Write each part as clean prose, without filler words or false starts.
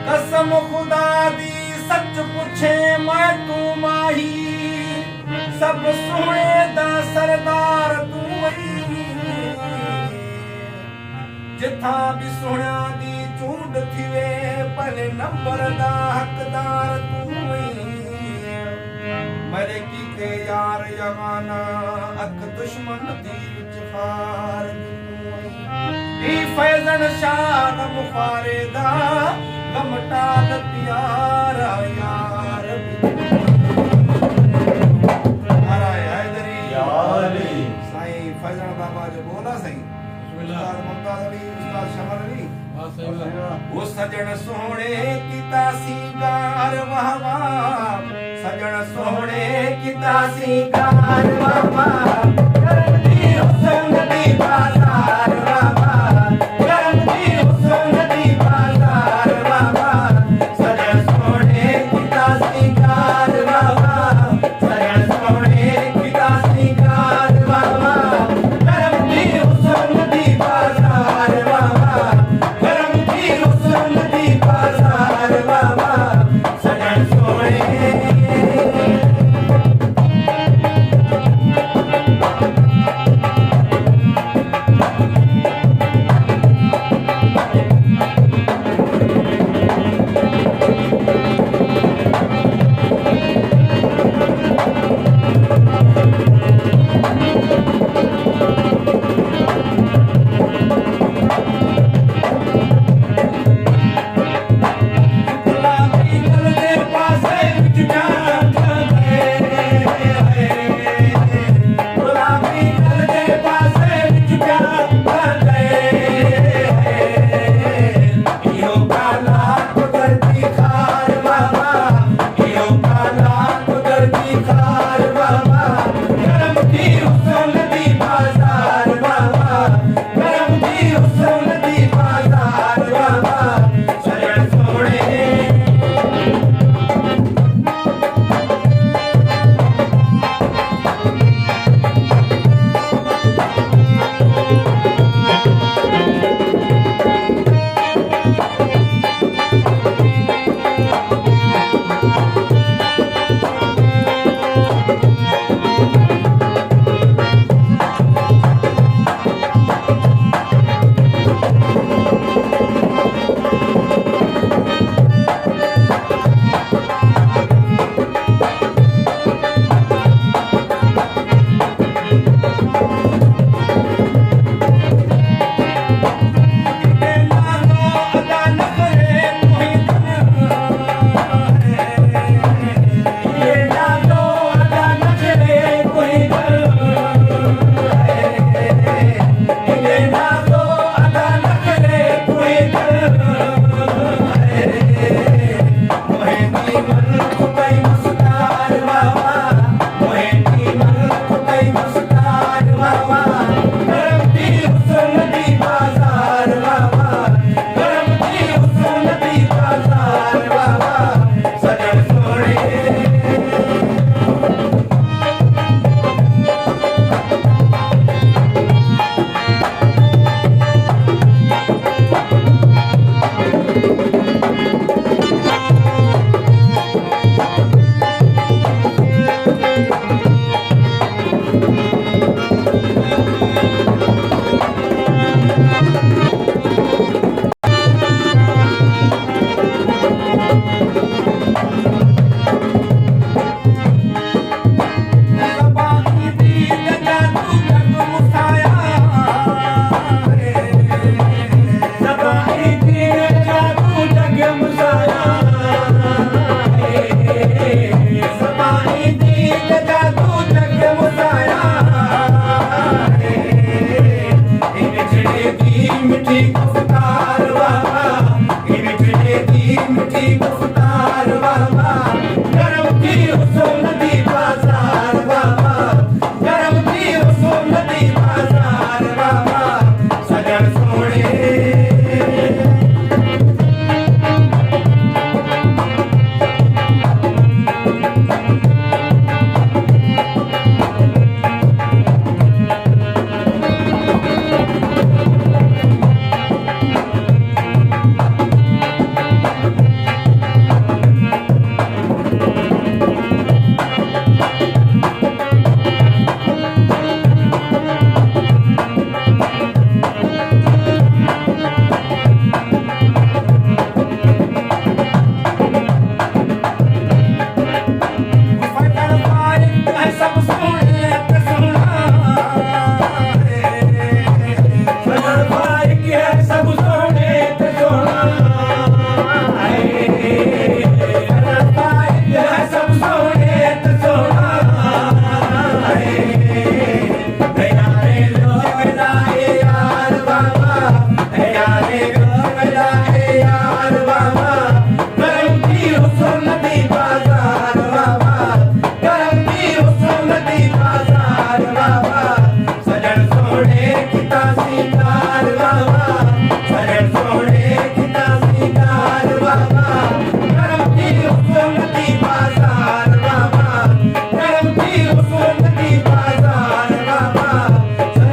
कसम खुदा दी सच पुछे मैं तू माही सब सोने दा सरदार तू वही जिथा भी सोनिया दी चूंड थिवे पहले नंबर दा हकदार तू वही मरे की के यार यगाना अक दुश्मन दी जफार ई फैजन शाह मुखारे दा गमटाल प्यारा यार हैदरी यारी साईं फैजन बाबा जो बोला सही उस्ताद मुमताज अली उस्ताद शमर अली वो सजन सोहणे किता सिंगार वाह वाह सजन सोहणे किता सिंगार वाह वाह करम दी हुस्न दी बाजार वाह वाह करम दी हुस्न दी बाजार वाह वाह सजन सोहणे किता सिंगार वाह वाह सजन सोहणे किता सिंगार वाह वाह करम दी हुस्न दी बाजार वाह वाह करम दी हुस्न दी बाजार वाह वाह सजन सोहणे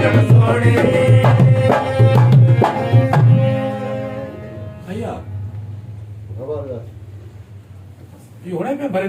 सजन सोने अय्या ये होने पे भरे